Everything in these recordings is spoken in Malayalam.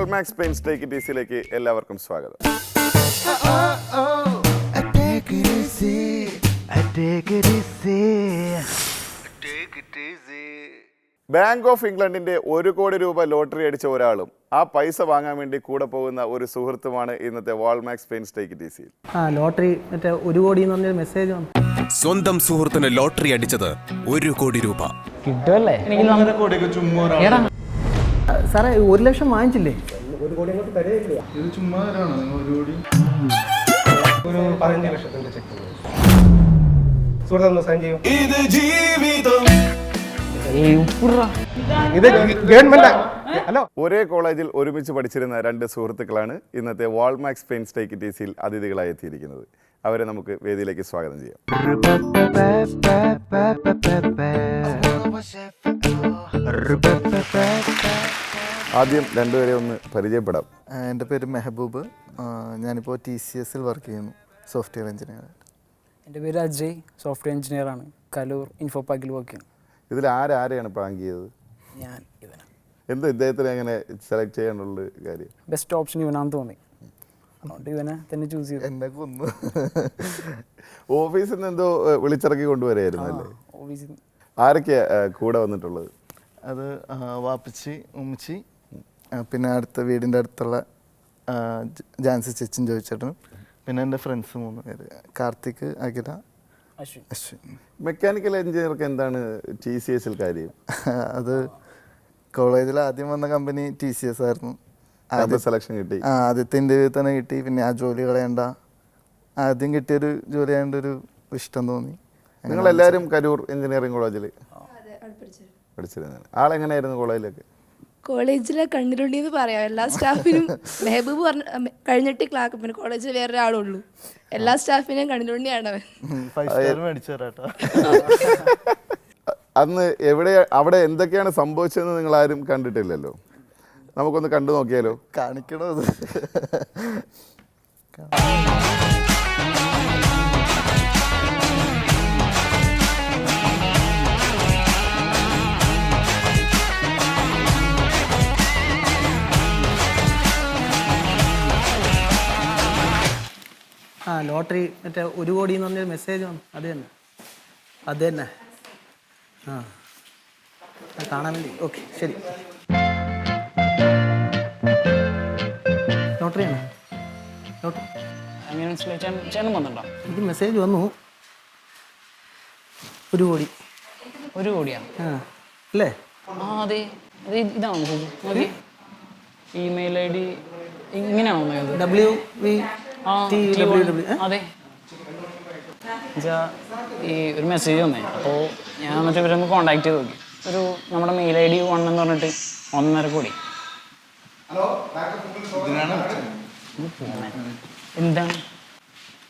വാൾമാക്സ് പെയിൻസ് ടേക്ക് ഇറ്റ് ഈസിയിലേക്ക് എല്ലാവർക്കും സ്വാഗതം. ബാങ്ക് ഓഫ് ഇംഗ്ലണ്ടിന്റെ 1 കോടി രൂപ ലോട്ടറി അടിച്ച ഒരാളും ആ പൈസ വാങ്ങാൻ വേണ്ടി കൂടെ പോകുന്ന ഒരു സുഹൃത്തുമാണ് ഇന്നത്തെ വാൾമാക്സ് പെയിൻസ് ടേക്ക് ഇറ്റ് ഈസിയിൽ. ലോട്ടറി മറ്റേ 1 കോടി എന്ന് പറഞ്ഞൊരു മെസ്സേജ് വന്നു. സ്വന്തം സുഹൃത്തിന് ലോട്ടറി അടിച്ചത് 1 കോടി രൂപ കിട്ടുമല്ലേ? സാറേ 1 ലക്ഷം വാങ്ങിച്ചില്ലേ? 1 കോടി അങ്ങോട്ട് തരയില്ല. ഇത് ചുമ്മാ തരാണോ നിങ്ങൾ 1 കോടി? ഒരു 15 ലക്ഷത്തിന്റെ ചെക്ക് സുഹൃത്ത് സൈൻ ചെയ്യും. ഇത് ജീവിതം, ഇത് ഗവൺമെന്റ്. ഹലോ, ഒരേ കോളേജിൽ ഒരുമിച്ച് പഠിച്ചിരുന്ന 2 സുഹൃത്തുക്കളാണ് ഇന്നത്തെ വാൾമാക്സ് പെയിൻസ് ടേക്ക് ഇറ്റ് ഈസിയിൽ അതിഥികളായി എത്തിയിരിക്കുന്നത്. അവരെ നമുക്ക് വേദിയിലേക്ക് സ്വാഗതം ചെയ്യാം. ആദ്യം രണ്ടുപേരെ ഒന്ന് പരിചയപ്പെടാം. എൻ്റെ പേര് മെഹബൂബ്. ഞാനിപ്പോൾ TCS വർക്ക് ചെയ്യുന്നു, സോഫ്റ്റ്വെയർ എഞ്ചിനീയർ. എൻ്റെ പേര് അജയ്, സോഫ്റ്റ്വെയർ എഞ്ചിനീയറാണ്, കലൂർ ഇൻഫോ പാർക്കിൽ വർക്ക് ചെയ്യുന്നു. ഇതിൽ ആരെയാണ് പ്രാങ്ക് ചെയ്തത്? ഞാൻ ഇവനാണ്. എന്താ ഇദ്ദേഹത്തിന് എങ്ങനെ സെലക്ട് ചെയ്യാനുള്ള കാര്യം? ബെസ്റ്റ് ഓപ്ഷൻ ഇവനാന്ന് തോന്നി, അതുകൊണ്ട് ഇവനെ തന്നെ ചൂസ് ചെയ്തു. എന്നെ കൊന്നു. ഓഫീസിൽ നിന്ന് എന്തോ വിളിച്ചിറക്കി കൊണ്ടുവരായിരുന്നു അല്ലേ? ഓഫീസിൽ ആരൊക്കെയാ കൂടെ വന്നിട്ടുള്ളത്? അത് വാപ്പച്ചി, ഉമ്മച്ചി, പിന്നെ അടുത്ത വീടിൻ്റെ അടുത്തുള്ള ജാൻസി ചേച്ചൻ ചോദിച്ചേട്ടനും, പിന്നെ എൻ്റെ ഫ്രണ്ട്സ് 3 പേര്, കാർത്തിക്, അഖില, അശ്വിൻ. മെക്കാനിക്കൽ എഞ്ചിനീയർക്ക് എന്താണ് TCSൽ കാര്യം? അത് കോളേജിൽ ആദ്യം വന്ന കമ്പനി TCS ആയിരുന്നു. സെലക്ഷൻ കിട്ടി. ആദ്യത്തെ ഇൻ്റർവ്യൂ തന്നെ കിട്ടി. പിന്നെ ആ ജോലി കളയണ്ട, ആദ്യം കിട്ടിയൊരു ജോലി ആയതുകൊണ്ട് ഒരു ഇഷ്ടം തോന്നി. നിങ്ങളെല്ലാവരും കരൂർ എഞ്ചിനീയറിംഗ് കോളേജിൽ പഠിച്ചിരുന്നതാണ്. ആളെങ്ങനെയായിരുന്നു കോളേജിലൊക്കെ? കോളേജിലെ കണ്ണിലുണ്ണി എന്ന് പറയാം. എല്ലാ സ്റ്റാഫിനും മെഹബൂബ് കഴിഞ്ഞിട്ട് പിന്നെ കോളേജിൽ വേറൊരാളുള്ളൂ. എല്ലാ സ്റ്റാഫിനെയും കണ്ണിലുണ്ണിയാണ് അവൻ. അന്ന് അവിടെ എന്തൊക്കെയാണ് സംഭവിച്ചതെന്ന് നിങ്ങൾ ആരും കണ്ടിട്ടില്ലല്ലോ. നമുക്കൊന്ന് കണ്ടു നോക്കിയാലോ? കാണിക്കണോ അത്? ലോട്ടറി മറ്റേ 1 കോടി എന്ന് പറഞ്ഞൊരു മെസ്സേജ് വന്നു. അത് തന്നെ കാണാൻ വേണ്ടി. ഓക്കെ, ശരി. ലോട്ടറിയാണ്. ലോട്ടറി അങ്ങനെ മനസ്സിലായി. ചേട്ടൻ വന്നിട്ടുണ്ടോ? എനിക്ക് മെസ്സേജ് വന്നു 1 കോടി. 1 കോടിയാണ് അല്ലേ? അതെ, അതെ. ഇതാണോ മെസ്സേജ്? നോക്കി, ഇമെയിൽ ID ഇങ്ങനെയാണോ? അതെ. ഈ ഒരു മെസ്സേജ് വന്നേ. അപ്പോൾ ഞാൻ എന്നിട്ട് ഇവരൊന്ന് കോൺടാക്ട് ചെയ്ത് നോക്കി. നമ്മുടെ മെയിൽ ID 1 എന്ന് പറഞ്ഞിട്ട് 1.5 കോടി. എന്താണ്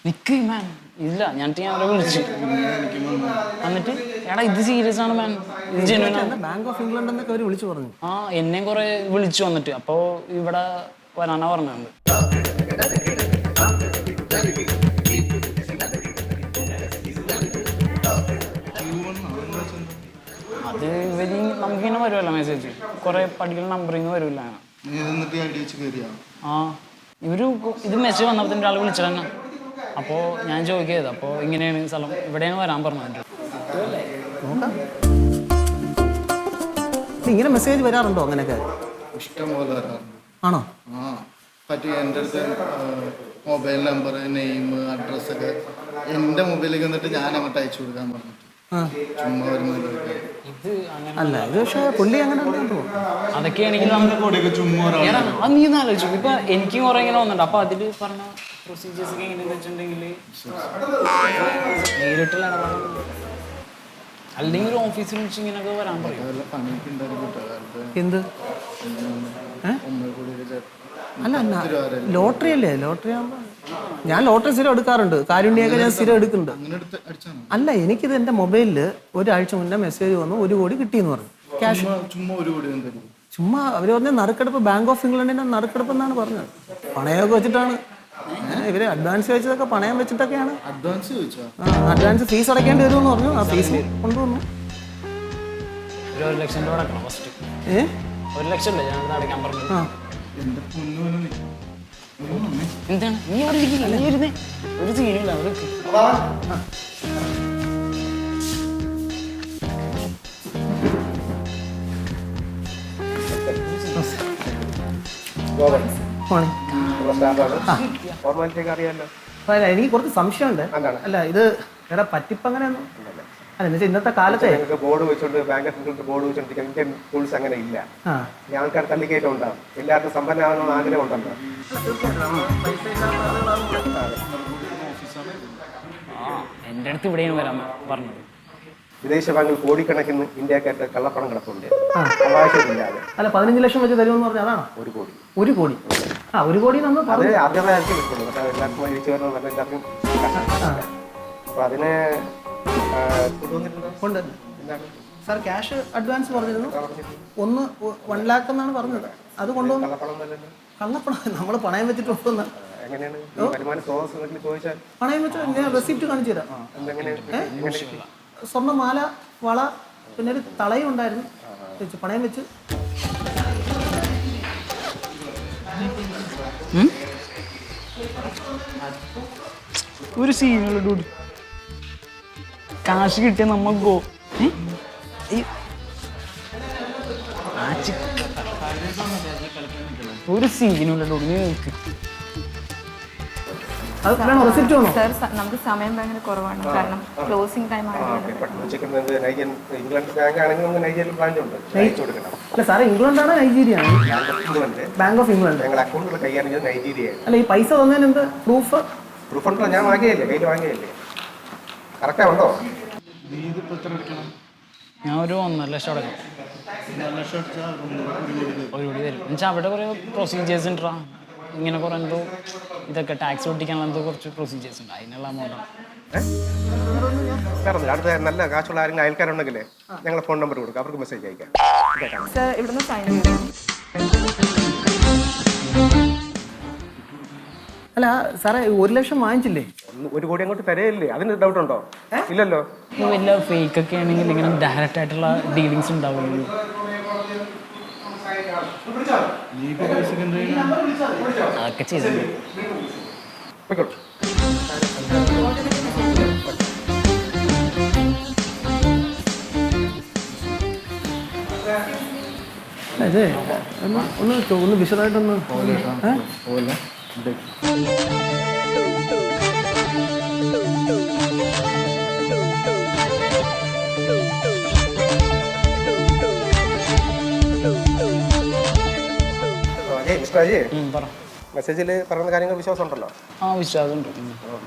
നിക്ക് മാൻ? ഇല്ല, ഞാൻ അവരെ വിളിച്ചു. എന്നിട്ട് എടാ ഇത് സീരിയസ് ആണ് മാൻ, ഇത് ജെന്യുവൻ ആണ്. ബാങ്ക് ഓഫ് ഇംഗ്ലണ്ട് എന്നൊക്കെ അവർ വിളിച്ചു പറഞ്ഞു. എന്നെ കുറെ വിളിച്ചു വന്നിട്ട്. അപ്പോൾ ഇവിടെ വരാനാ പറഞ്ഞത്. അത് ഇവര് നമുക്കിങ്ങനെ വരുമല്ലോ മെസ്സേജ്, കുറെ പഠിക്കുന്ന നമ്പറിൽ നിന്ന് വരുമല്ലോ. ഇവര് ഇത് മെസ്സേജ് വന്നപ്പോൾ തന്നെ ഒരാൾ വിളിച്ചത് തന്നെ. അപ്പോൾ ഞാൻ ചോദിക്കരുത്. അപ്പോൾ ഇങ്ങനെയാണ് സ്ഥലം, ഇവിടെയാണ് വരാൻ പറഞ്ഞത്. ഇങ്ങനെ മെസ്സേജ് വരാറുണ്ടോ? അങ്ങനെയൊക്കെ ഇഷ്ടംപോലെ വരാറുണ്ട്. ആണോ? പറ്റി എൻ്റെ അടുത്ത് മൊബൈൽ നമ്പർ, നെയിം, അഡ്രസ്സൊക്കെ എൻ്റെ മൊബൈലിലേക്ക് വന്നിട്ട് ഞാൻ അങ്ങോട്ട് അയച്ചു കൊടുക്കാൻ പറഞ്ഞിട്ട് ചുമ്മാ അല്ല. ഇത് പക്ഷേ പുള്ളി അങ്ങനെ അതൊക്കെ എനിക്ക് നീ ഒന്ന് ആലോചിച്ചു. ഇപ്പൊ എനിക്ക് കുറെ ഇങ്ങനെ വന്നിട്ടുണ്ട്. അപ്പൊ അതില് പറഞ്ഞ പ്രൊസീജിയേഴ്സ് ഒക്കെ എങ്ങനെയാന്ന് വെച്ചിട്ടുണ്ടെങ്കിൽ നേരിട്ടുള്ള അല്ലെങ്കിൽ ഒരു ഓഫീസിൽ വിളിച്ച് ഇങ്ങനെയൊക്കെ വരാൻ പറയും. എന്ത്? അല്ല, ലോട്ടറി അല്ലേ? ലോട്ടറി ആകുമ്പോൾ ഞാൻ ലോട്ടറി സ്ഥിരം എടുക്കാറുണ്ട്. കാരുണ്യൊക്കെ ഞാൻ സ്ഥിരം എടുക്കുന്നുണ്ട്. അല്ല, എനിക്കിത് എൻ്റെ മൊബൈലിൽ ഒരാഴ്ച മുന്നേ മെസ്സേജ് വന്നു 1 കോടി കിട്ടിയെന്ന് പറഞ്ഞു. ക്യാഷ് ചുമ്മാ അവർ പറഞ്ഞ നറുക്കെടുപ്പ്, ബാങ്ക് ഓഫ് ഇംഗ്ലണ്ടിൻ്റെ നറുക്കെടുപ്പ് എന്നാണ് പറഞ്ഞത്. പണയമൊക്കെ വെച്ചിട്ടാണ് ഇവര് അഡ്വാൻസ് ചോദിച്ചതൊക്കെ. പണയം വെച്ചിട്ടൊക്കെയാണ്. അഡ്വാൻസ് ഫീസ് അടയ്ക്കേണ്ടി വരുമെന്ന് പറഞ്ഞു. ആ ഫീസ് കൊണ്ടുവന്നു. 1 ലക്ഷം രൂപ അടക്കണം ഫസ്റ്റ്. 1 ലക്ഷം അല്ലേ ഞാൻ അടയ്ക്കാൻ പറഞ്ഞു. എന്റെ പൊന്നു നീ എന്താണ് നീ അവിടെ ഇരിക്കില്ല, നീ ഇരുന്നേ. ഒരു സീനുമില്ല അവിടെ നിൽക്ക്. മോർണിംഗ്. ഫോർമാലിറ്റി അറിയാമല്ലോ. അപ്പൊ അല്ല, എനിക്ക് കുറച്ച് സംശയമുണ്ട്. അല്ല ഇത് എടാ പറ്റിപ്പങ്ങനെയൊന്നും അല്ല എന്ന് വെച്ചാൽ ഇന്നത്തെ കാലത്തെ നിങ്ങൾക്ക് ബോർഡ് വെച്ചോണ്ട് ബാങ്ക് അക്കൗണ്ട് ബോർഡ് വെച്ചോണ്ടിരിക്കാൻ ഇന്ത്യൻ റൂൾസ് അങ്ങനെ ഇല്ല. ആ ഈ ആൾക്കാർ തള്ളിക്കയറ്റം ഉണ്ടാവും. എല്ലാവർക്കും സമ്പന്നമാകണമെന്ന് ആഗ്രഹം ഉണ്ടല്ലോ. എൻ്റെ അടുത്ത് ഇവിടെയാണ് വരാൻ പറഞ്ഞത്. വിദേശ ബാങ്കിൽ കോടിക്കണക്കിന് ഇന്ത്യക്കാരുടെ കള്ളപ്പണം കിടപ്പുണ്ട്. അവകാശമില്ലാതെ അല്ല 15 ലക്ഷം വെച്ച് തരുമെന്ന് പറഞ്ഞാൽ അതാണോ? 1 കോടി. 1 കോടി. ആ 1 കോടി നമ്മൾ അത് ആദ്യമായിരിക്കും കിട്ടുള്ളൂ. പക്ഷേ എല്ലാവർക്കും തിരിച്ചു വരണം നല്ല എല്ലാവർക്കും അപ്പൊ അതിന് കൊണ്ടുവന്നിട്ടുണ്ടോ? ഉണ്ട് സാർ. ക്യാഷ് അഡ്വാൻസ് പറഞ്ഞിരുന്നു. 1 ലാക്ക് എന്നാണ് പറഞ്ഞത്. അത് കൊണ്ടുവന്നു. കള്ളപ്പണം നല്ലല്ലോ. കള്ളപ്പണം നമ്മൾ പണയം വെച്ചിട്ട് കൊണ്ടുവന്ന എങ്ങനെയാണ് ഈ വരുമാന സ്രോതസ് എന്തെങ്കിലും ചോദിച്ചാൽ പണയം വെച്ച് ഞാൻ റെസിപ്റ്റ് കാണിച്ചു തരാം. എന്തെങ്ങനെ സ്വർണ്ണമാല, വള, പിന്നെ ഒരു തളയും ഉണ്ടായിരുന്നു. വെച്ച് പണയം വെച്ച് ഒരു സീനുള്ള ഡൂഡ്. കാശ് കിട്ടിയ നമ്മ ഗോ. ഒരു സീനുള്ള ഡൂഡ് നീ നോക്ക്. അത് വേണോ? റെസിപ്റ്റ് വേണോ? സർ നമുക്ക് സമയം ഭയങ്കര കുറവാണ്, കാരണം ക്ലോസിംഗ് ടൈം ആണ്. ഇംഗ്ലണ്ട് ബാങ്ക് ആണെങ്കിൽ നമുക്ക് നൈജീരിയൻ ബ്രാഞ്ച് ഉണ്ട്. അയച്ചു കൊടുക്കണം. അല്ല സാറേ, ഇംഗ്ലണ്ടാണ് നൈജീരിയയാണ്? England bank of England. ഞങ്ങൾ അക്കൗണ്ടുകൾ കൈകാര്യം ചെയ്ത് നൈജീരിയയാണ്. അല്ല ഈ പൈസ തന്നതിന് എന്ത് പ്രൂഫ്? പ്രൂഫ് ഉണ്ടോ? ഞാൻ വാങ്ങിയല്ലേ, കയ്യിൽ വാങ്ങിയല്ലേ. കറക്റ്റാ ഉണ്ടോ? നീ ഇതിപ്പോ എത്ര അടിക്കണം? ഞാൻ ഒരു 1.5 ലക്ഷം അടക്കണം. 1 ലക്ഷം അടിച്ചാൽ 1 കോടി തരും. എന്നുവെച്ചാൽ അവിടെ കുറേ പ്രൊസീജിയേഴ്സ് ഉണ്ടാ. ഇങ്ങനെ കുറേ എന്തോ ഇതൊക്കെ ടാക്സ് ഒട്ടിക്കാനുള്ള എന്തോ കുറച്ച് പ്രൊസീജിയേഴ്സ് ഉണ്ട്. അതിനുള്ള എമൗണ്ടാണ്. വേറെ അടുത്ത നല്ല കാശുള്ള ആരെങ്കിലും അയൽക്കാരുണ്ടെങ്കിലേ ഞങ്ങൾ ഫോൺ നമ്പർ കൊടുക്കാം, അവർക്ക് മെസ്സേജ് അയക്കാം. സർ ഇവിടുന്ന് സൈൻ ചെയ്യണം. അല്ല സാറേ, 1 ലക്ഷം വാങ്ങിച്ചില്ലേ? 1 കോടി അങ്ങോട്ട് തരയില്ലേ? അതിന് ഡൗട്ട് ഉണ്ടോ? ഇല്ലല്ലോ. ഇപ്പോൾ വല്ല ഫേക്ക് ഒക്കെ ആണെങ്കിൽ ഇങ്ങനെ ഡയറക്റ്റ് ആയിട്ടുള്ള ഡീലിങ്സ് ഉണ്ടാവുള്ളൂ. നീ ഇപ്പൊ പൈസക്ക് എന്ത് ചെയ്യണം? അതൊക്കെ ചെയ്തിട്ടുണ്ട്. പോയിക്കോളൂ. അതെ, ഒന്ന് വിശദമായിട്ടൊന്ന് മിസ്റ്റർ പറ. മെസ്സേജിൽ പറയുന്ന കാര്യങ്ങൾ വിശ്വാസം ഉണ്ടല്ലോ? ആ വിശ്വാസമുണ്ട്.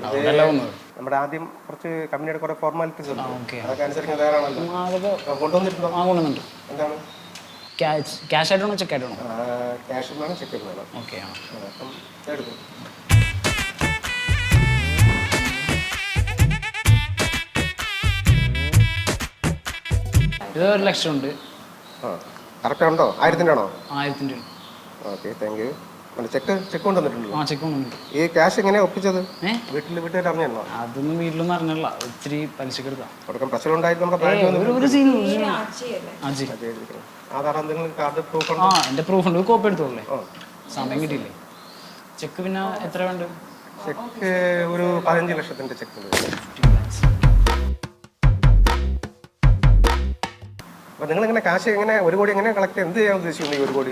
അതല്ല വന്നത്. നമ്മുടെ ആദ്യം കുറച്ച് കമ്പനിയുടെ കുറെ ഫോർമാലിറ്റീസ് ഉണ്ട്. ഓക്കെ. അതൊക്കെ അനുസരിച്ച് തയ്യാറാണല്ലോ. അതൊക്കെ കൊണ്ടുവന്നിട്ടുണ്ടോ? കൊണ്ടുവന്നുണ്ട്. എന്താണ്? ക്യാഷ് ആയിട്ടാണോ ചെക്ക് ആയിട്ടാണോ? ക്യാഷ് വേണം, ചെക്ക് വേണം. ഓക്കെ. ആ അപ്പം എടുക്കും. ഇത് 1 ലക്ഷം ഉണ്ട്. കറക്റ്റ് ഉണ്ടോ? 1000-ൻ്റെ ആണോ? 1000-ൻ്റെ. Okay, thank you. ചെക്ക് കൊണ്ടുവന്നിട്ടുണ്ടല്ലോ. ആ ചെക്ക് കൊണ്ടുവന്നിട്ട്. ഈ ക്യാഷ് എങ്ങനെയാ ഒപ്പിച്ചത്? വീട്ടുകാർ അറിഞ്ഞോ? അതൊന്നും വീട്ടിലൊന്നും അറിഞ്ഞല്ല. ഇത്തിരി പലിശക്ക് എടുക്കാം. കൊടുക്കാൻ പ്രശ്നം ഉണ്ടായിട്ട് നമ്മുടെ ബാങ്ക് ഒരു സീനും. ആധാർ എന്തെങ്കിലും കാർഡ് പ്രൂഫ് ആ എൻ്റെ പ്രൂഫ് ഉണ്ട്. കോപ്പി എടുത്തോളേ. സമയം കിട്ടിയില്ലേ. ചെക്ക് പിന്നെ എത്ര വേണ്ട? ചെക്ക് ഒരു 15 ലക്ഷത്തിൻ്റെ ചെക്ക്. അപ്പൊ നിങ്ങൾ ഇങ്ങനെ കാശ് എങ്ങനെ 1 കോടി എങ്ങനെ കളക്ട് എന്ത് ചെയ്യാൻ ഉദ്ദേശിക്കുന്നു? 1 കോടി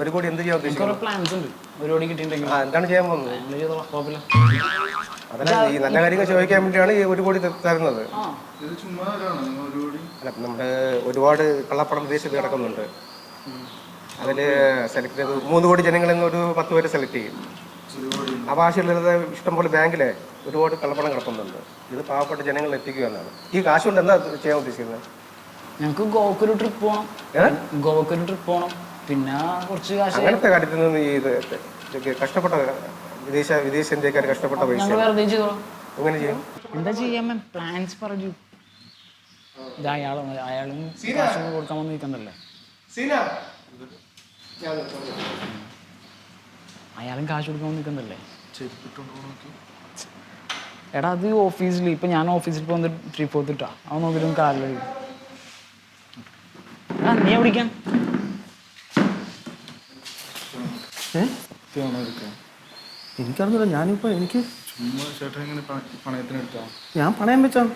1 കോടി എന്ത് ചെയ്യാൻ ഉദ്ദേശിക്കുന്നു? പ്ലാൻസ് ഉണ്ട്. 1 കോടി കിട്ടിയിട്ടുണ്ടെങ്കിൽ എന്താണ് ചെയ്യാൻ പോകുന്നത്? കുഴപ്പമില്ല. അതല്ല, ഈ നല്ല കാര്യങ്ങൾ ചോദിക്കാൻ വേണ്ടിയാണ് ഈ 1 കോടി തരുന്നത്. ഇത് ചുമ്മാ തരാണോ നിങ്ങൾ 1 കോടി? അല്ല, നമ്മുടെ ഒരുപാട് കള്ളപ്പണം വിദേശത്ത് കിടക്കുന്നുണ്ട്. അതിൽ സെലക്ട് ചെയ്ത് 3 കോടി ജനങ്ങളിൽ നിന്ന് ഒരു 10 പേര് സെലക്ട് ചെയ്യും. അവകാശമില്ലാതെ ഇഷ്ടംപോലെ ബാങ്കിലെ ഒരുപാട് കള്ളപ്പണം കിടക്കുന്നുണ്ട്. ഇത് പാവപ്പെട്ട ജനങ്ങളിൽ എത്തിക്കുക എന്നാണ്. ഈ കാശ് കൊണ്ട് എന്താ ചെയ്യാൻ ഉദ്ദേശിക്കുന്നത്? ഞങ്ങൾക്ക് ഗോവക്കൊരു ട്രിപ്പ് പോകണം. ഗോവക്കൊരു ട്രിപ്പ് പോകണം. പിന്നെ കുറച്ച് കാശ് അങ്ങനത്തെ കാര്യത്തിൽ നിന്ന് ഈ ഇത് കഷ്ടപ്പെട്ട വിദേശ ഇന്ത്യക്കാർ കഷ്ടപ്പെട്ട പൈസ വെറുതെ ചെയ്തോളാം. എങ്ങനെ ചെയ്യും? എന്താ ചെയ്യാൻ? പ്ലാൻസ് പറഞ്ഞു. ഇത് അയാളും കാശ് കൊടുക്കാൻ വന്ന് നിൽക്കണ്ടല്ലേ. അയാളും കാശ് കൊടുക്കാൻ വന്ന് നിൽക്കണ്ടല്ലേ. എടാ അത് ഓഫീസിൽ ഇപ്പം ഞാൻ ഓഫീസിൽ പോകുന്ന ട്രിപ്പ് പോത്തിട്ടാ അവൻ നോക്കിയിട്ടും കാറിൽ നീ എവിടിക്കാൻ സത്യമാണോ എടുക്കാൻ? എനിക്കറിഞ്ഞില്ല. ഞാനിപ്പോൾ എനിക്ക് ചുമ്മാ ചേട്ടൻ ഇങ്ങനെ പണയത്തിന് എടുക്കാം. ഞാൻ പണയം വെച്ചാണ്.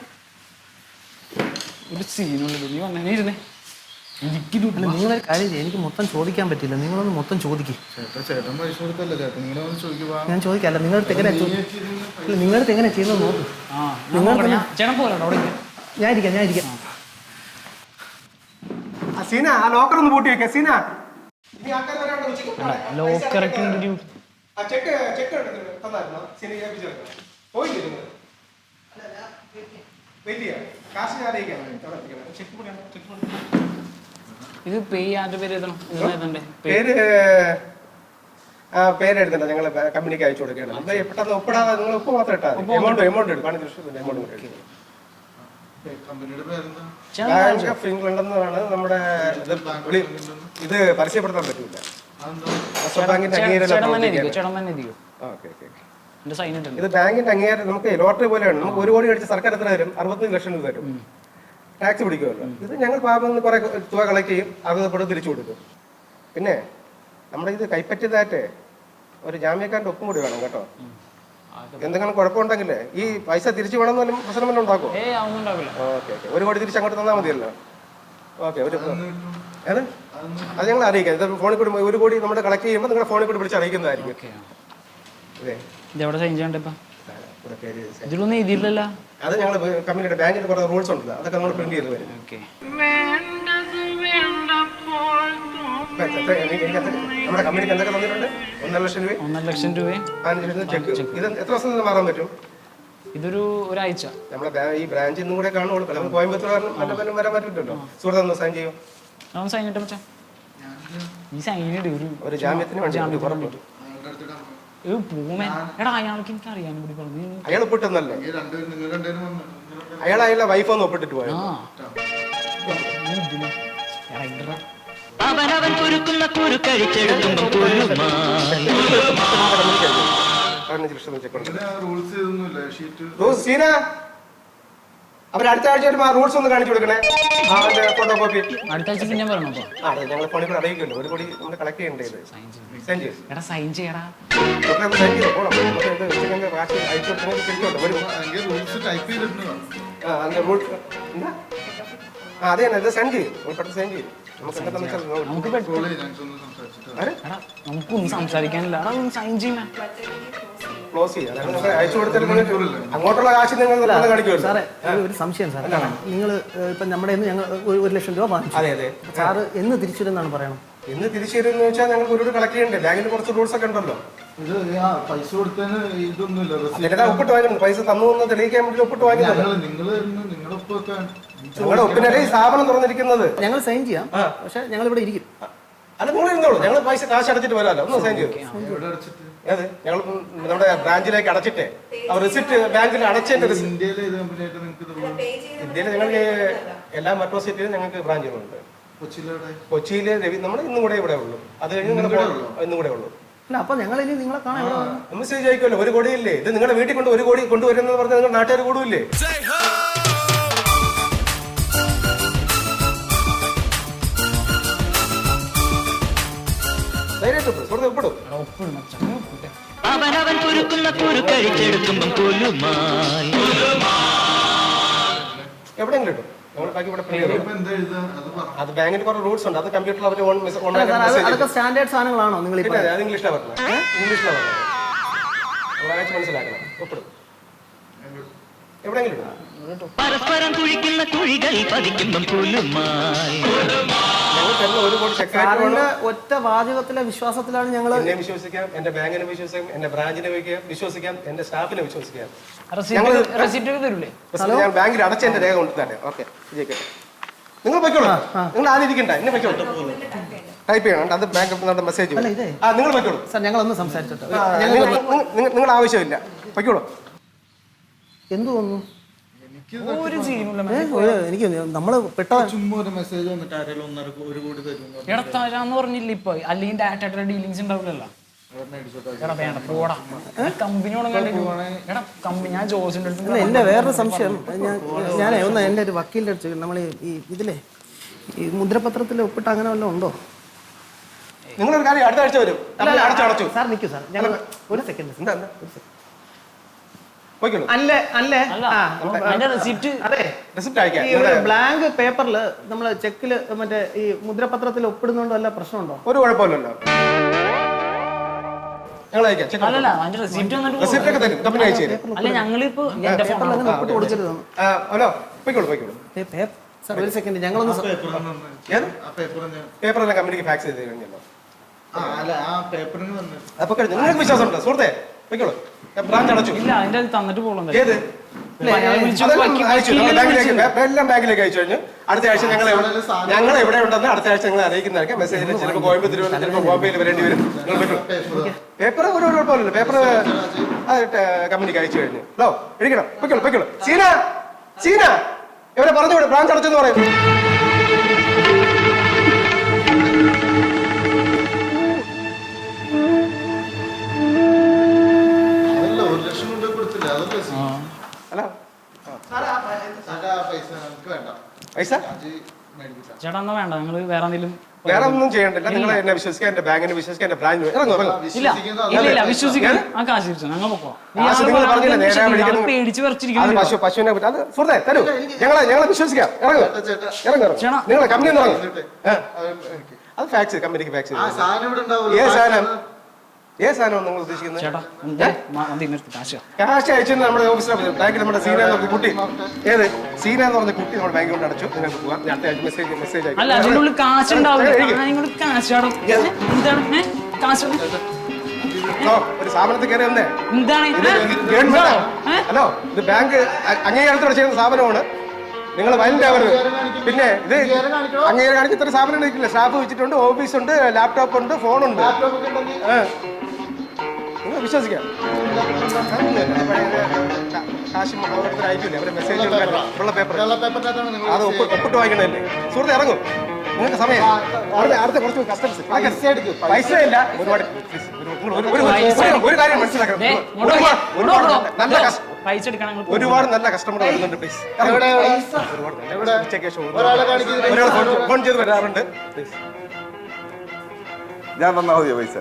ഒരു സീനുള്ളത് നീ വന്നേ ഇരുന്നേ. അല്ല നിങ്ങളൊരു കാര്യം ചെയ്യും, എനിക്ക് മൊത്തം ചോദിക്കാൻ പറ്റില്ല. നിങ്ങളൊന്ന് മൊത്തം ചോദിക്കും. ചേട്ടൻ പൈസ കൊടുത്തല്ലേ ചേട്ടൻ നിങ്ങളെ വന്ന് ചോദിക്കുക. ഞാൻ ചോദിക്കല്ല, നിങ്ങളടുത്ത് എങ്ങനെ നിങ്ങളടുത്ത് എങ്ങനെ ചെയ്യുന്നത് നോക്കും. ചേട്ടൻ പോരാട്ടോ അവിടെ ഇരിക്ക്. ഞാൻ ഇരിക്കാം. സീന ആ ലോക്കർ ഒന്ന് പൂട്ടി വെക്കാം. സീന ലോക്കറൊക്കെ ഉണ്ട്. ഇത് പേ ആരുടെ പേര് എഴുതണം? പേര് പേരെഴുതണ്ട, ഞങ്ങൾ കമ്പനിക്ക് അയച്ചു കൊടുക്കുകയാണ്. പെട്ടെന്ന് ഒപ്പിടാതെ നിങ്ങൾ ഒപ്പ് മാത്രം ഇട്ടാൽ എമൗണ്ട് എടുക്കും. കമ്പനിയുടെ പേരെന്താ? ബാങ്ക് ഓഫ് ഇംഗ്ലണ്ട് എന്നാണ് നമ്മുടെ ഇത് പരസ്യപ്പെടുത്താൻ പറ്റില്ല. ബാങ്കിന്റെ ഇത് ബാങ്കിന്റെ അംഗീകാരം. നമുക്ക് ലോട്ടറി പോലെയാണ്. നമുക്ക് 1 കോടി അടിച്ച് സർക്കാർ എത്ര തരും? 65 ലക്ഷം രൂപ തരും. ടാക്സ് പിടിക്കുമല്ലോ. ഇത് ഞങ്ങൾ പാപങ്ങൾ കുറെ തുക കളക്ട് ചെയ്യും, അർഹതപ്പെട്ട് തിരിച്ചു കൊടുക്കും. പിന്നെ നമ്മുടെ ഇത് കൈപ്പറ്റിയതായിട്ട് ഒരു ജാമ്യക്കാരൻ്റെ ഒപ്പും കൂടി വേണം കേട്ടോ. എന്തെങ്കിലും കുഴപ്പമുണ്ടെങ്കിൽ ഈ പൈസ തിരിച്ചു വേണമെന്നാലും പ്രശ്നം വല്ലതും ഉണ്ടാക്കുമോ? ഓക്കെ 1 കോടി തിരിച്ച് അങ്ങോട്ട് തന്നാൽ മതിയല്ലോ. ഓക്കെ അത് ഞങ്ങൾ അറിയിക്കാം. ഇത് ഫോണിൽ കൂടി 1 കോടി നമ്മൾ കളക്ട് ചെയ്യുമ്പോൾ നിങ്ങളുടെ ഫോണിൽ കൂടി വിളിച്ച് അറിയിക്കുന്നതായിരിക്കും. അത് ഞങ്ങൾ കമ്പനിയുടെ ബാങ്കിന്റെ കുറേ റൂൾസ് ഉണ്ട്, അതൊക്കെ നമ്മൾ പ്രിന്റ് ചെയ്ത് വരും. നമ്മുടെ കമ്പനിക്ക് എന്തൊക്കെ തന്നിട്ടുണ്ട്? 1.5 ലക്ഷം രൂപ, 1.5 ലക്ഷം രൂപ, 15 ലക്ഷം ചെക്ക്. ഇത് എത്ര ദിവസം മാറാൻ പറ്റും? ഇതൊരു ഒരാഴ്ച. നമ്മളെ ഈ ബ്രാഞ്ചിൽ നിന്നും കൂടെ കാണുള്ളൂ. നമുക്ക് കോയമ്പത്തൂർ വരാൻ പറ്റില്ലല്ലോ. സുഹൃത്ത് സൈൻ ചെയ്യും. സൈൻ ഇട്ട മച്ചാ ഈ സൈൻ ഒരു ജാമ്യത്തിന് വേണ്ടി എടാ അയാൾക്ക് എനിക്ക് അറിയാൻ കൂടി പറഞ്ഞു. അയാൾ ഒപ്പിട്ടെന്നല്ലേ? അയാളെ വൈഫ് ഒന്ന് ഒപ്പിട്ടിട്ട് പോയോ? അവനവൻ കുരുക്കുന്ന കുരുക്കഴിച്ചെടുക്കുമ്പോൾ അവർ അടുത്ത ആഴ്ച വരുമ്പോൾ ആ റൂൾസ് ഒന്ന് കാണിച്ചു കൊടുക്കണേ. ഫോട്ടോ കോപ്പി അടുത്ത ആഴ്ച പിന്നെ പറയണോ? ഞങ്ങൾ ഫോണിൽ കൂടെ അറിയിക്കുമല്ലോ. 1 കോടി നമ്മൾ കളക്ട് ചെയ്യേണ്ടത്. എടാ സൈൻ ചെയ്യടാ. അതെ ഇത് സെൻഡ് ചെയ്യും. പെട്ടെന്ന് സെൻഡ് ചെയ്യും. നമുക്കൊന്നും സംസാരിക്കാനില്ല. സൈൻ ചെയ്യണേ. ക്ലോസ് ചെയ്യാം. അയച്ചു കൊടുത്താൽ അങ്ങോട്ടുള്ള കാശ് നിങ്ങൾ കാണിക്കുമല്ലോ. സാറേ ഒരു സംശയം സാറേ, നിങ്ങൾ ഇപ്പം നമ്മുടെ ഞങ്ങൾ 1 ലക്ഷം രൂപ വാങ്ങിച്ചു. അതെ സാറ് എന്ന് തിരിച്ചുവരുന്നാണ് പറയണം? എന്ന് തിരിച്ചു തരുമെന്ന് വെച്ചാൽ ഞങ്ങൾക്ക് ഒരു കളക്ട് ചെയ്യണ്ടേ? ബാങ്കിന് കുറച്ച് റൂൾസ് ഒക്കെ ഉണ്ടല്ലോ. ഇത് പൈസ കൊടുത്തതിന് ഇതൊന്നുമില്ല. ഒപ്പിട്ട് വാങ്ങിക്കണം. പൈസ തന്നു എന്ന് തെളിയിക്കാൻ വേണ്ടി ഒപ്പിട്ട് വാങ്ങിക്കണം. നിങ്ങളുടെ ഒപ്പിനല്ലേ ഈ സ്ഥാപനം തുറന്നിരിക്കുന്നത്. ഞങ്ങൾ സൈൻ ചെയ്യാം, പക്ഷെ ഞങ്ങൾ ഇവിടെ ഇരിക്കും. അല്ല നിങ്ങൾ ഇരുന്നോളൂ. ഞങ്ങൾ പൈസ കാശ് അടച്ചിട്ട് വരാമല്ലോ. ഒന്ന് സൈൻ ചെയ്തു. അതെ ഞങ്ങൾ നമ്മുടെ ബ്രാഞ്ചിലേക്ക് അടച്ചിട്ടേ റിസിപ്റ്റ് ബാങ്കിൽ അടച്ചതിന്റെ ഇന്ത്യയിൽ ഞങ്ങൾക്ക് എല്ലാ മെട്രോ സിറ്റിയിലും ഞങ്ങൾക്ക് ബ്രാഞ്ചുകളുണ്ട്. കൊച്ചിയില് നമ്മൾ ഇന്നും കൂടെ ഇവിടെ ഉള്ളൂ. അത് കഴിഞ്ഞ് ഇന്നും കൂടെ ഉള്ളൂ. അപ്പൊ ഞങ്ങൾ ഇനി നിങ്ങളെ കാണാൻ മെസ്സേജ് അയക്കുമല്ലോ. 1 കോടിയില്ലേ? ഇത് നിങ്ങളുടെ വീട്ടിൽ കൊണ്ട് 1 കോടി കൊണ്ടുവരുന്നത് പറഞ്ഞാൽ നിങ്ങൾ നാട്ടുകാർ കൂടുമില്ലേ? അവനവൻ കുരുക്കുന്ന കുരുക്കഴിച്ചെടുക്കുമ്പോൾ എവിടെയും കിട്ടും. അത് ബാങ്കിന് കുറെ റൂൾസ് ഉണ്ട്. അത് കമ്പ്യൂട്ടറിൽ അവർ സ്റ്റാൻഡേർഡ് സാധനങ്ങളാണോ നിങ്ങൾ? അത് ഇംഗ്ലീഷിലാണ് പറഞ്ഞത്. ഇംഗ്ലീഷിലാണ് പറഞ്ഞത്. മനസ്സിലാക്കണം. ഒപ്പിടും. എവിടെയെങ്കിലും പരസ്പരം കുഴിക്കുന്ന കുഴികൾ പതിക്കുമ്പം ഒറ്റ വാചകത്തിലെ വിശ്വാസത്തിലാണ് ഞങ്ങൾ. എന്നെ വിശ്വസിക്കാം, എന്റെ ബാങ്കിനെ വിശ്വസിക്കാം, എന്റെ ബ്രാഞ്ചിനെ വിശ്വസിക്കാം, എന്റെ സ്റ്റാഫിനെ വിശ്വസിക്കാം. ഞാൻ ബാങ്കിൽ അടച്ച എന്റെ രേഖ കൊണ്ട് തന്നെ. ഓക്കെ നിങ്ങൾ പൊയ്ക്കോളൂ. നിങ്ങൾ ആദ്യം ഇരിക്കണ്ട, എന്നെ പൊയ്ക്കോളൂ. ടൈപ്പ് ചെയ്യണം. അത് ബാങ്ക് മെസ്സേജ് നിങ്ങൾ പൊയ്ക്കോളൂ. ഞങ്ങളൊന്ന് സംസാരിച്ചോട്ടെ. നിങ്ങളുടെ ആവശ്യമില്ല. പൊയ്ക്കോളൂ. എന്ത് തോന്നുന്നു? എനിക്ക് നമ്മള് പെട്ട ചുമ്മാ ഒരു മെസ്സേജ് വന്നിട്ട് ആരെങ്കിലും 1 കോടി തരും തരാന്ന് പറഞ്ഞില്ല ഇപ്പൊ. അല്ലെങ്കിൽ ഡാറ്റയുടെ ഡീലിങ്സ് ഉണ്ടാവില്ലല്ലോ. എന്റെ വേറൊരു സംശയം, ഞാൻ ഒന്ന് എന്റെ ഒരു വക്കീലിന്റെ അടുത്ത് നമ്മൾ ഈ ഇതിലെ ഈ മുദ്രപത്രത്തിൽ ഒപ്പിട്ട് അങ്ങനെ വല്ലതും ഉണ്ടോ? നിങ്ങളൊരു കാര്യം അടുത്ത ആഴ്ച വരും. അടച്ചു. സാർ നിൽക്കൂ സാർ, ഞങ്ങൾ ഒരു സെക്കൻഡ്. എന്താ പോയിക്കോളൂ. അല്ലേ അതിന്റെ റെസിപ്റ്റ് അതെ, റെസിപ്റ്റ് അയക്കാം. ഈ ഒരു ബ്ലാങ്ക് പേപ്പറിൽ നമ്മൾ ചെക്കില് മറ്റേ ഈ മുദ്രപത്രത്തിൽ ഒപ്പിടുന്നോണ്ട് വല്ല പ്രശ്നമുണ്ടോ? ഒരു കുഴപ്പമില്ലല്ലോ. ഞങ്ങൾ അയക്കാം. അല്ലല്ല അതിന്റെ റെസിപ്റ്റ് വന്നിട്ട് റെസിപ്റ്റ് ഒക്കെ തരും, കമ്പനി അയച്ചു തരും. അല്ല ഞങ്ങളിപ്പോ എന്റെ പേപ്പറിൽ അങ്ങനെ ഒപ്പിട്ട് കൊടുക്കരുത്. ഹലോ പോയിക്കോളൂ. സാർ ഒരു സെക്കൻഡ്, ഞങ്ങളൊന്ന് പേപ്പറെല്ലാം കമ്പനിക്ക് ഫാക്സ് ചെയ്ത് കഴിഞ്ഞല്ലോ. അല്ല ആ പേപ്പറിന് വന്ന് അപ്പൊ നിങ്ങൾക്ക് വിശ്വാസമുണ്ടോ സുഹൃത്തെ? പോയിക്കോളൂ. ബ്രാഞ്ച് അടച്ചു. ഇല്ല അതിന്റെ അത് തന്നിട്ട് പോകണം. ഏത് എല്ലാം ബാങ്കിലേക്ക് അയച്ചു കഴിഞ്ഞു. അടുത്ത ആഴ്ച ഞങ്ങൾ എവിടെ ഉണ്ടെന്ന് അടുത്ത ആഴ്ച ഞങ്ങൾ അറിയിക്കുന്നതായിരിക്കും. മെസ്സേജിൽ ചിലപ്പോൾ കോയമ്പത്തൂർ വരും, ചിലപ്പോൾ ബോംബെയിൽ വരേണ്ടി വരും. പേപ്പർ ഒരു കുഴപ്പമില്ലല്ലോ. പേപ്പർ കമ്പനിക്ക് അയച്ചു കഴിഞ്ഞു. ഹലോ എഴുതിക്കണം. പൊയ്ക്കോളൂ. സീന എവിടെ പറഞ്ഞു വിടും, ബ്രാഞ്ച് അടച്ചെന്ന് പറയും. അതല്ല 1 ലക്ഷം രൂപ കൊടുത്തില്ല, അതല്ലേ ഹലോ പൈസ ചേട്ടാ എന്നാ വേണ്ട, ഞങ്ങള് വേറെ എന്തെങ്കിലും വേറെ ഒന്നും ചെയ്യണ്ടില്ല. നിങ്ങൾ എന്നെ വിശ്വസിക്കാൻ, എന്റെ ബാങ്കിനെ വിശ്വസിക്കാൻ, എന്റെ ബ്രാഞ്ച് ഇല്ല വിശ്വസിക്കാൻ ആ കാശ് തിരിച്ചു ഞങ്ങൾ പോക്കോ. പേടിച്ച് പറിച്ചിരിക്കുന്നു. പശുവിനെ പറ്റി അത് സുഹൃത്തെ തരൂ. ഞങ്ങളെ വിശ്വസിക്കാം. ഇറങ്ങും. നിങ്ങളെ കമ്പനി അത് ഫാക്സ്, കമ്പനിക്ക് ഫാക്സ്. ഏത് സാധനമാണ് നിങ്ങൾ ഉദ്ദേശിക്കുന്നത്? കാശ് അയച്ചു നമ്മുടെ ഓഫീസിലെ ബാങ്കിൽ നമ്മുടെ സീന എന്ന് പറഞ്ഞ കുട്ടി. ഏത് സീന എന്ന് പറഞ്ഞ കുട്ടി നമ്മുടെ ബാങ്ക് കൊണ്ട് അടച്ചു. നിങ്ങൾക്ക് പോകാം. അടുത്ത ആഴ്ച മെസ്സേജ് അല്ല അതിന്റെ ഉള്ളിൽ കാശ് ഉണ്ടാവില്ല. ഒരു സ്ഥാപനത്തിൽ കയറി വന്നേ. എന്താണ് ഹലോ, ഇത് ബാങ്ക് അംഗീകാരത്തോടെ ചെയ്യുന്ന സ്ഥാപനമാണ്. നിങ്ങൾ വയലന്റ് ആവരുത്. പിന്നെ ഇത് അംഗീകാരം കാണിച്ച് ഇത്ര സ്ഥാപനം ഇരിക്കില്ല. സ്റ്റാഫ് വെച്ചിട്ടുണ്ട്, ഓഫീസുണ്ട്, ലാപ്ടോപ്പ് ഉണ്ട്, ഫോണുണ്ട്. നിങ്ങൾ വിശ്വസിക്കാം. കാശ് ഓരോരുത്തർ അയക്കില്ലേ, അവരെ മെസ്സേജ് ഉള്ള പേപ്പർ അത് ഒപ്പിട്ട് വായിക്കണല്ലേ. സുഹൃത്ത് ഇറങ്ങും. നിങ്ങൾക്ക് സമയം അടുത്ത കുറച്ച് കസ്റ്റമേഴ്സ് പൈസ ഇല്ല. ഒരുപാട് ഒരു കാര്യം മനസ്സിലാക്കണം. ഒരുപാട് നല്ല കസ്റ്റമർ വരുന്നുണ്ട്. പ്ലീസ് ഫോൺ ചെയ്ത് വരാറുണ്ട്. ഞാൻ തന്നാ മതിയോ പൈസ?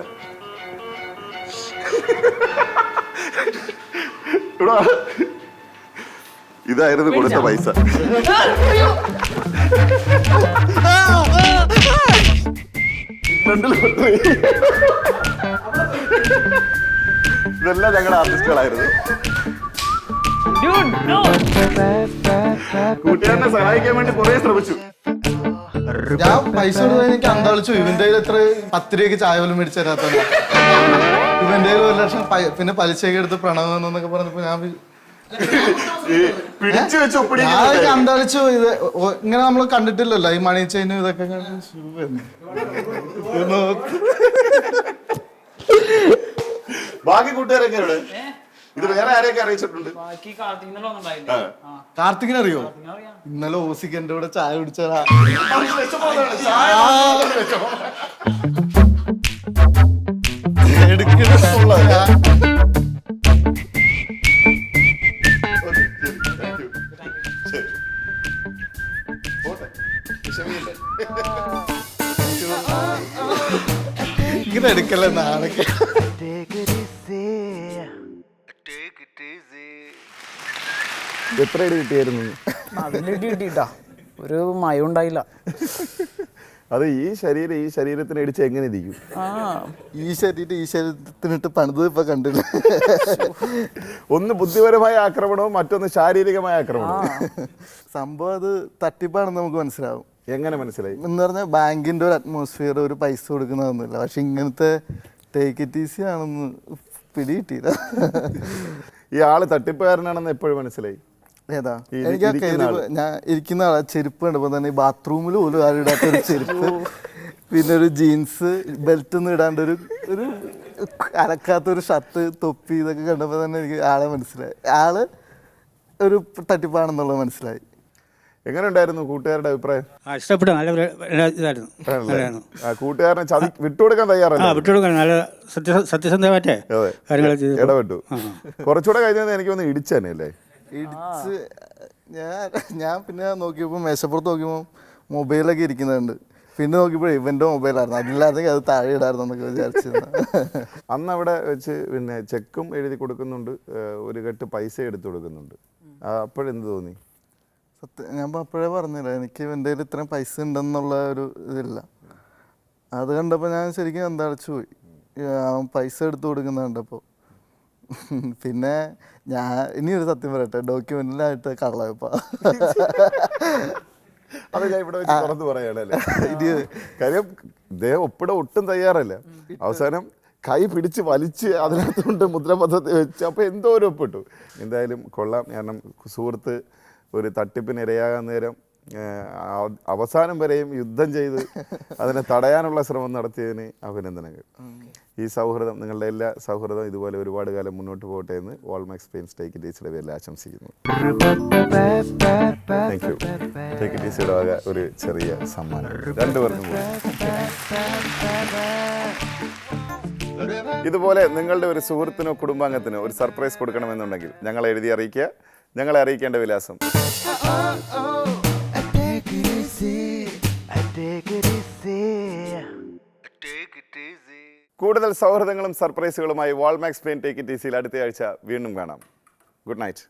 ഇതായിരുന്നു കൊടുത്ത പൈസ. ഇതെല്ലാം ഞങ്ങളുടെ ആർട്ടിസ്റ്റുകളായിരുന്നു. കൂട്ടുകാരനെ സഹായിക്കാൻ വേണ്ടി കുറെ ശ്രമിച്ചു. ഞാൻ പൈസ കൊടുത്താൽ എനിക്ക് അന്തളിച്ചു. ഇവന്റെ കയ്യിൽ എത്ര 10 രൂപയ്ക്ക് ചായ പോലും മേടിച്ചു തരാത്ത ഇവന്റെ കയ്യിൽ 1 ലക്ഷം പിന്നെ പലിശയൊക്കെ എടുത്ത് പ്രണവ് എന്നൊക്കെ പറഞ്ഞപ്പോ ഞാൻ അന്തളിച്ചു. ഇത് ഇങ്ങനെ നമ്മൾ കണ്ടിട്ടില്ലല്ലോ ഈ മണി ചെയിനും ഇതൊക്കെ. ബാക്കി കൂട്ടുകാരൊക്കെ ഇവിടെ ഇത് വേറെ ആരെയൊക്കെ അറിയിച്ചിട്ടുണ്ട്? കാർത്തികിനെ അറിയോ? ഇന്നലെ ഓസിക്ക് എന്റെ കൂടെ ചായ കുടിച്ചതാ. ഇങ്ങനെ എടുക്കല്ലേ നാളൊക്കെ. എത്ര ഇടി കിട്ടിയായിരുന്നു? കിട്ടിട്ടാ ഒരു മയം ഉണ്ടായില്ല. അത് ഈ ശരീരത്തിന് ഇടിച്ച് എങ്ങനെ ഇരിക്കും? ഈ ശരീരത്തിനിട്ട് പണിത് ഇപ്പൊ കണ്ടില്ല. ഒന്ന് ബുദ്ധിപരമായ ആക്രമണവും മറ്റൊന്ന് ശാരീരികമായ ആക്രമണവും. സംഭവം അത് തട്ടിപ്പാണെന്ന് നമുക്ക് മനസ്സിലാവും. എങ്ങനെ മനസ്സിലായി എന്ന് പറഞ്ഞാൽ ബാങ്കിന്റെ ഒരു അറ്റ്മോസ്ഫിയർ, ഒരു പൈസ കൊടുക്കുന്നതൊന്നുമില്ല. പക്ഷെ ഇങ്ങനത്തെ ടേക്ക് ഇറ്റ് ഈസി ആണെന്ന് പിടികിട്ടിയില്ല. ഈ ആള് തട്ടിപ്പുകാരനാണെന്ന് എപ്പോഴും മനസ്സിലായി. ഏതാ എനിക്ക് ആ കയറി ഞാൻ ഇരിക്കുന്ന ആളെ ചെരുപ്പ് കണ്ടപ്പോ തന്നെ ബാത്റൂമിൽ പോലും ആരും ഇടാത്ത ഒരു ചെരുപ്പ്, പിന്നെ ഒരു ജീൻസ്, ബെൽറ്റ് ഒന്നും ഇടാണ്ട് ഒരു അലക്കാത്തൊരു ഷർട്ട്, തൊപ്പി, ഇതൊക്കെ കണ്ടപ്പോൾ തന്നെ എനിക്ക് ആളെ മനസ്സിലായി. ആള് ഒരു തട്ടിപ്പാണെന്നുള്ളത് മനസ്സിലായി. എങ്ങനെ ഉണ്ടായിരുന്നു കൂട്ടുകാരുടെ അഭിപ്രായം? ഇഷ്ടപ്പെട്ടു. നല്ല ഇതായിരുന്നു. കൂട്ടുകാരനെ വിട്ടുകൊടുക്കാൻ തയ്യാറല്ല? വിട്ടുകൊടുക്കാൻ നല്ല സത്യസന്ധമായിട്ടേ കാര്യങ്ങൾ ഇടപെട്ടു. കുറച്ചുകൂടെ കഴിഞ്ഞാൽ എനിക്ക് ഒന്ന് ഇടിച്ചതന്നെ അല്ലേ? ഇടിച്ച് ഞാൻ പിന്നെ നോക്കിയപ്പോൾ മേശപ്പുറത്ത് നോക്കിയപ്പോൾ മൊബൈലൊക്കെ ഇരിക്കുന്നുണ്ട്. പിന്നെ നോക്കിയപ്പോൾ ഇവൻ്റെ മൊബൈലായിരുന്നു, അതില്ലാതെങ്കിൽ അത് താഴെ ഇടായിരുന്നു എന്നൊക്കെ വിചാരിച്ചിരുന്നു. അന്ന് അവിടെ വെച്ച് പിന്നെ ചെക്കും എഴുതി കൊടുക്കുന്നുണ്ട്, ഒരു കെട്ട് പൈസ എടുത്തു കൊടുക്കുന്നുണ്ട്. അപ്പോഴെന്ത് തോന്നി? സത്യം ഞാൻ അപ്പോഴേ പറഞ്ഞില്ല, എനിക്ക് ഇവൻ്റെ കയ്യിൽ ഇത്രയും പൈസ ഉണ്ടെന്നുള്ള ഒരു ഇതില്ല. അത് കണ്ടപ്പോൾ ഞാൻ ശരിക്കും അടച്ചു പോയി, അവൻ പൈസ എടുത്തു കൊടുക്കുന്ന കണ്ടപ്പോൾ. പിന്നെ ഞാൻ ഇനിയൊരു സത്യം പറയട്ടെ, ഡോക്യുമെന്റിലായിട്ട് കള്ളയപ്പാ. അത് ഞാൻ ഇവിടെ വെച്ച് തുറന്ന് പറയണല്ലേ. കാര്യം ഇദ്ദേഹം ഒപ്പിട ഒട്ടും തയ്യാറല്ല. അവസാനം കൈ പിടിച്ച് വലിച്ച് അതിനകത്തുകൊണ്ട് മുദ്രപത്രത്തിൽ വെച്ച് അപ്പോൾ എന്തോ ഒരു ഒപ്പിട്ടു. എന്തായാലും കൊള്ളാം. കാരണം സുഹൃത്ത് ഒരു തട്ടിപ്പിന് ഇരയാകാൻ നേരം അവസാനം വരെയും യുദ്ധം ചെയ്ത് അതിനെ തടയാനുള്ള ശ്രമം നടത്തിയതിന് അഭിനന്ദനങ്ങൾ. ഈ സൗഹൃദം, നിങ്ങളുടെ എല്ലാ സൗഹൃദം ഇതുപോലെ ഒരുപാട് കാലം മുന്നോട്ട് പോകട്ടെ എന്ന് വാൾമാക്സ് പെയിൻറ്റ്സ് ടേക്ക് ഇറ്റ് ഈസിയുടെ പേരിൽ ആശംസിക്കുന്നു. Thank you. ടേക്ക് ഇറ്റ് ഈസിയുടെ വക ഒരു ചെറിയ സമ്മാനം രണ്ടുപേർക്കും കൂടി. ഇതുപോലെ നിങ്ങളുടെ ഒരു സുഹൃത്തിനോ കുടുംബാംഗത്തിനോ ഒരു സർപ്രൈസ് കൊടുക്കണമെന്നുണ്ടെങ്കിൽ ഞങ്ങളെ എഴുതി അറിയിക്കുക. ഞങ്ങളെ അറിയിക്കേണ്ട വിലാസം കൂടുതൽ സൗഹൃദങ്ങളും സർപ്രൈസുകളുമായി വാൾമാക്സ് പെയിൻ ടേക്ക് ഇറ്റ് ഈസിയിൽ അടുത്ത ആഴ്ച വീണ്ടും കാണാം. Good night.